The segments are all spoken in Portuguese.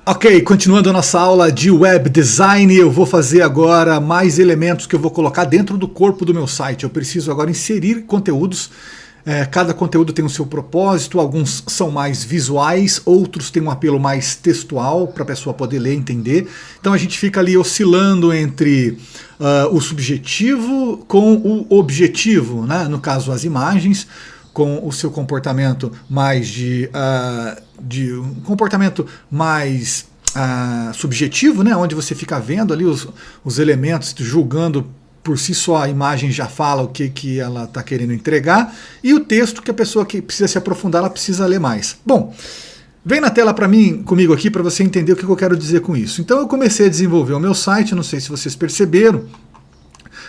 Ok, continuando a nossa aula de web design, eu vou fazer agora mais elementos que eu vou colocar dentro do corpo do meu site. Eu preciso agora inserir conteúdos. Cada conteúdo tem o seu propósito, alguns são mais visuais, outros têm um apelo mais textual para a pessoa poder ler e entender. Então a gente fica ali oscilando entre o subjetivo com o objetivo, né? No caso as imagens, com o seu comportamento mais de um comportamento mais subjetivo, né? Onde você fica vendo ali os elementos, julgando por si só a imagem já fala o que ela está querendo entregar, e o texto que a pessoa que precisa se aprofundar, ela precisa ler mais. Bom, vem na tela para mim, comigo aqui, para você entender o que eu quero dizer com isso. Então eu comecei a desenvolver o meu site, não sei se vocês perceberam,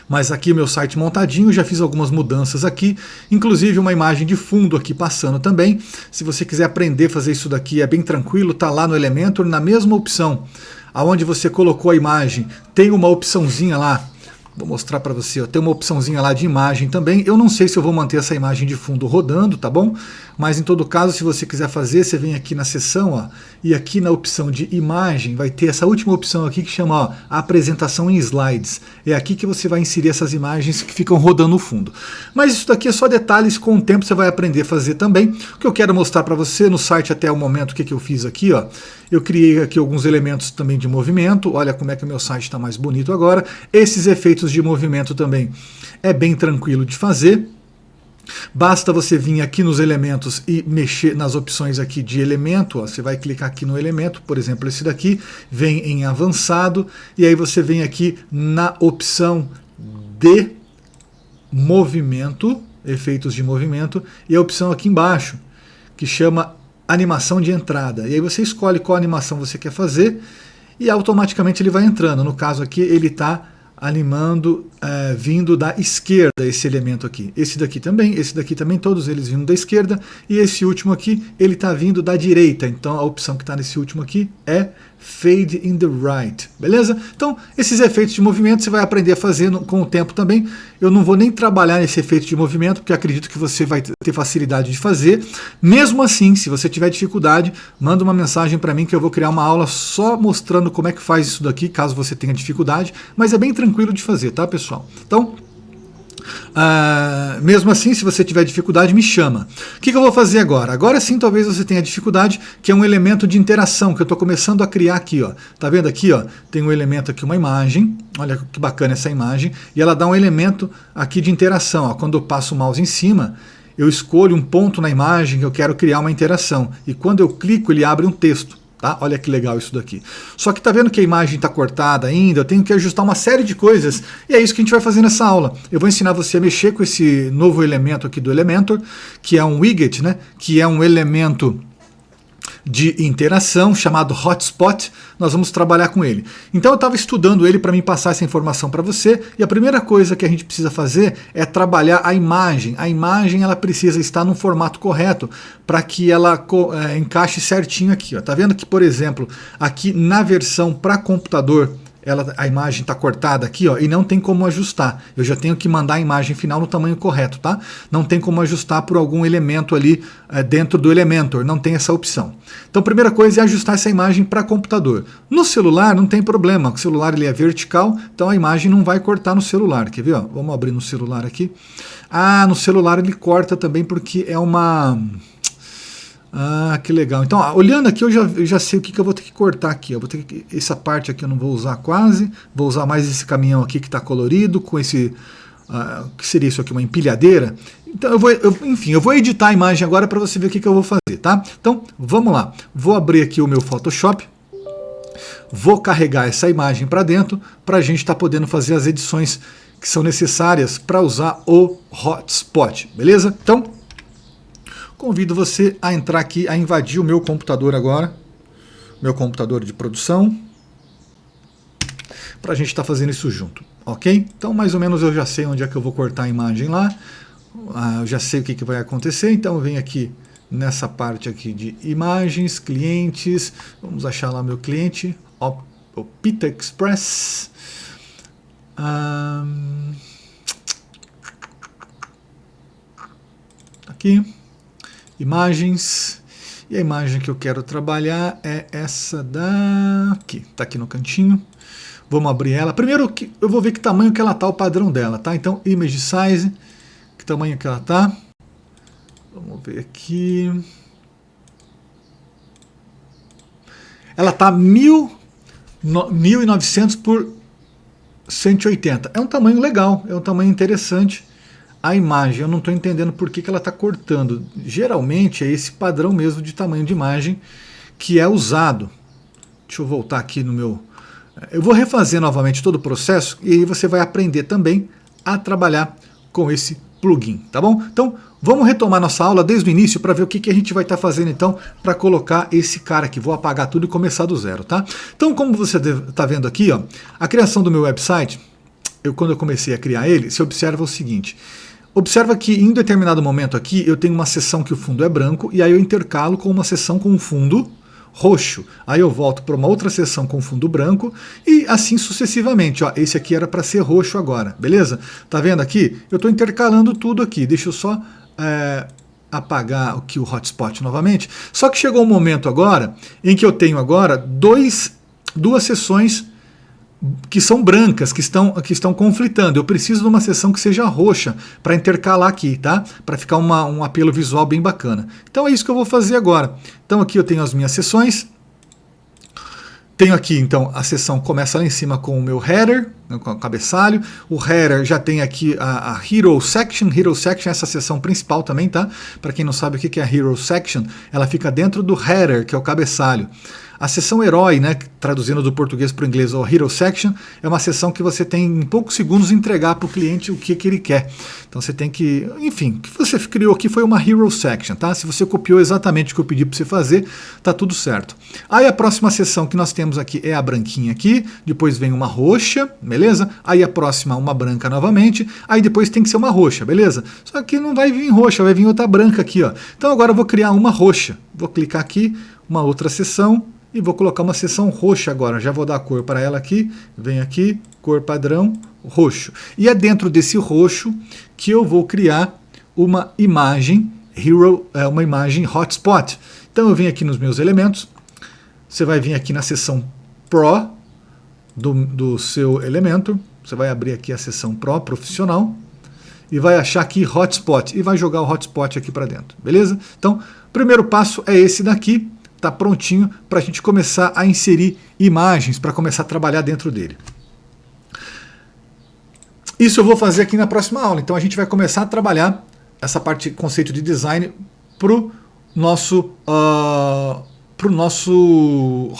mas aqui o meu site montadinho, já fiz algumas mudanças aqui, inclusive uma imagem de fundo aqui passando também. Se você quiser aprender a fazer isso daqui, é bem tranquilo, tá lá no Elementor, na mesma opção, aonde você colocou a imagem, tem uma opçãozinha lá. Vou mostrar para você, ó. Tem uma opçãozinha lá de imagem também. Eu não sei se eu vou manter essa imagem de fundo rodando, tá bom? Mas em todo caso, se você quiser fazer, você vem aqui na seção, ó, e aqui na opção de imagem vai ter essa última opção aqui que chama, ó, apresentação em slides. É aqui que você vai inserir essas imagens que ficam rodando no fundo. Mas isso daqui é só detalhes, com o tempo você vai aprender a fazer também. O que eu quero mostrar para você no site até o momento, o que eu fiz aqui, ó. Eu criei aqui alguns elementos também de movimento. Olha como é que o meu site está mais bonito agora. Esses efeitos de movimento também é bem tranquilo de fazer. Basta você vir aqui nos elementos e mexer nas opções aqui de elemento. Ó. Você vai clicar aqui no elemento, por exemplo, esse daqui, vem em avançado, e aí você vem aqui na opção de movimento, efeitos de movimento, e a opção aqui embaixo, que chama animação de entrada. E aí você escolhe qual animação você quer fazer e automaticamente ele vai entrando. No caso aqui ele está animando, vindo da esquerda esse elemento aqui. Esse daqui também, todos eles vindo da esquerda, e esse último aqui, ele está vindo da direita. Então a opção que está nesse último aqui é Fade in the Right, beleza? Então esses efeitos de movimento você vai aprender a fazer com o tempo também. Eu não vou nem trabalhar nesse efeito de movimento, porque acredito que você vai ter facilidade de fazer. Mesmo assim, se você tiver dificuldade, manda uma mensagem para mim que eu vou criar uma aula só mostrando como é que faz isso daqui, caso você tenha dificuldade, mas é bem tranquilo de fazer, tá, pessoal? Então, mesmo assim, se você tiver dificuldade, me chama. O que eu vou fazer agora? Agora sim, talvez você tenha dificuldade, que é um elemento de interação, que eu estou começando a criar aqui. Ó. Tá vendo aqui? Ó? Tem um elemento aqui, uma imagem. Olha que bacana essa imagem. E ela dá um elemento aqui de interação. Ó. Quando eu passo o mouse em cima, eu escolho um ponto na imagem que eu quero criar uma interação. E quando eu clico, ele abre um texto. Tá? Olha que legal isso daqui. Só que tá vendo que a imagem está cortada ainda, eu tenho que ajustar uma série de coisas, e é isso que a gente vai fazer nessa aula. Eu vou ensinar você a mexer com esse novo elemento aqui do Elementor, que é um widget, né? Que é um elemento de interação chamado Hotspot. Nós vamos trabalhar com ele. Então eu estava estudando ele para me passar essa informação para você, e a primeira coisa que a gente precisa fazer é trabalhar a imagem. A imagem ela precisa estar no formato correto para que ela encaixe certinho aqui. Ó. Tá vendo que, por exemplo, aqui na versão para computador, a imagem está cortada aqui, ó, e não tem como ajustar. Eu já tenho que mandar a imagem final no tamanho correto, tá? Não tem como ajustar por algum elemento ali dentro do Elementor, não tem essa opção. Então a primeira coisa é ajustar essa imagem para computador. No celular não tem problema, o celular ele é vertical, então a imagem não vai cortar no celular. Quer ver? Ó? Vamos abrir no celular aqui. No celular ele corta também porque é uma... que legal. Então, olhando aqui, eu já sei o que eu vou ter que cortar aqui. Eu vou ter essa parte aqui eu não vou usar quase. Vou usar mais esse caminhão aqui que está colorido, com esse... que seria isso aqui? Uma empilhadeira. Então, enfim, eu vou editar a imagem agora para você ver o que eu vou fazer, tá? Então, vamos lá. Vou abrir aqui o meu Photoshop. Vou carregar essa imagem para dentro, para a gente estar podendo fazer as edições que são necessárias para usar o Hotspot, beleza? Então... convido você a entrar aqui, a invadir o meu computador agora, meu computador de produção, para a gente estar fazendo isso junto, ok? Então, mais ou menos eu já sei onde é que eu vou cortar a imagem lá, eu já sei o que vai acontecer, então eu venho aqui nessa parte aqui de imagens, clientes, vamos achar lá meu cliente, o Pita Express, aqui, imagens, E a imagem que eu quero trabalhar é essa daqui, está aqui no cantinho. Vamos abrir ela. Primeiro eu vou ver que tamanho que ela está, o padrão dela, tá? Então, image size, que tamanho que ela está. Vamos ver aqui. Ela está 1900 por 180. É um tamanho legal, é um tamanho interessante. A imagem, eu não estou entendendo por que ela está cortando. Geralmente é esse padrão mesmo de tamanho de imagem que é usado. Deixa eu voltar aqui no meu... Eu vou refazer novamente todo o processo e aí você vai aprender também a trabalhar com esse plugin, tá bom? Então, vamos retomar nossa aula desde o início para ver o que a gente vai estar fazendo então para colocar esse cara aqui. Vou apagar tudo e começar do zero, tá? Então, como você está vendo aqui, ó, a criação do meu website, quando eu comecei a criar ele, você observa o seguinte. Observa que em determinado momento aqui eu tenho uma seção que o fundo é branco e aí eu intercalo com uma seção com um fundo roxo. Aí eu volto para uma outra seção com fundo branco e assim sucessivamente. Ó, esse aqui era para ser roxo agora, beleza? Tá vendo aqui? Eu estou intercalando tudo aqui. Deixa eu só apagar aqui o hotspot novamente. Só que chegou um momento agora em que eu tenho agora duas seções que são brancas, que estão conflitando. Eu preciso de uma seção que seja roxa para intercalar aqui, tá? Para ficar um apelo visual bem bacana. Então é isso que eu vou fazer agora. Então aqui eu tenho as minhas seções. Tenho aqui, então, a seção começa lá em cima com o meu header, com o cabeçalho. O header já tem aqui a Hero Section. Hero Section é essa seção principal também, tá? Para quem não sabe o que é a Hero Section, ela fica dentro do header, que é o cabeçalho. A seção herói, né, traduzindo do português para o inglês, ou Hero Section, é uma seção que você tem em poucos segundos entregar para o cliente o que ele quer. Então você tem que, enfim, o que você criou aqui foi uma Hero Section, tá? Se você copiou exatamente o que eu pedi para você fazer, tá tudo certo. Aí a próxima seção que nós temos aqui é a branquinha aqui, depois vem uma roxa, beleza? Aí a próxima uma branca novamente, aí depois tem que ser uma roxa, beleza? Só que não vai vir roxa, vai vir outra branca aqui, ó. Então agora eu vou criar uma roxa. Vou clicar aqui, uma outra seção, e vou colocar uma seção roxa agora. Já vou dar a cor para ela aqui. Vem aqui, cor padrão, roxo. E é dentro desse roxo que eu vou criar uma imagem uma imagem hotspot. Então eu venho aqui nos meus elementos. Você vai vir aqui na seção Pro do seu elemento. Você vai abrir aqui a seção Pro, profissional. E vai achar aqui hotspot. E vai jogar o hotspot aqui para dentro. Beleza? Então, o primeiro passo é esse daqui. Está prontinho para a gente começar a inserir imagens, para começar a trabalhar dentro dele. Isso eu vou fazer aqui na próxima aula. Então a gente vai começar a trabalhar essa parte, conceito de design, para o nosso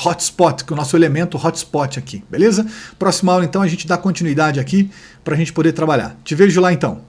hotspot, que é o nosso elemento hotspot aqui, beleza? Próxima aula então a gente dá continuidade aqui para a gente poder trabalhar. Te vejo lá então.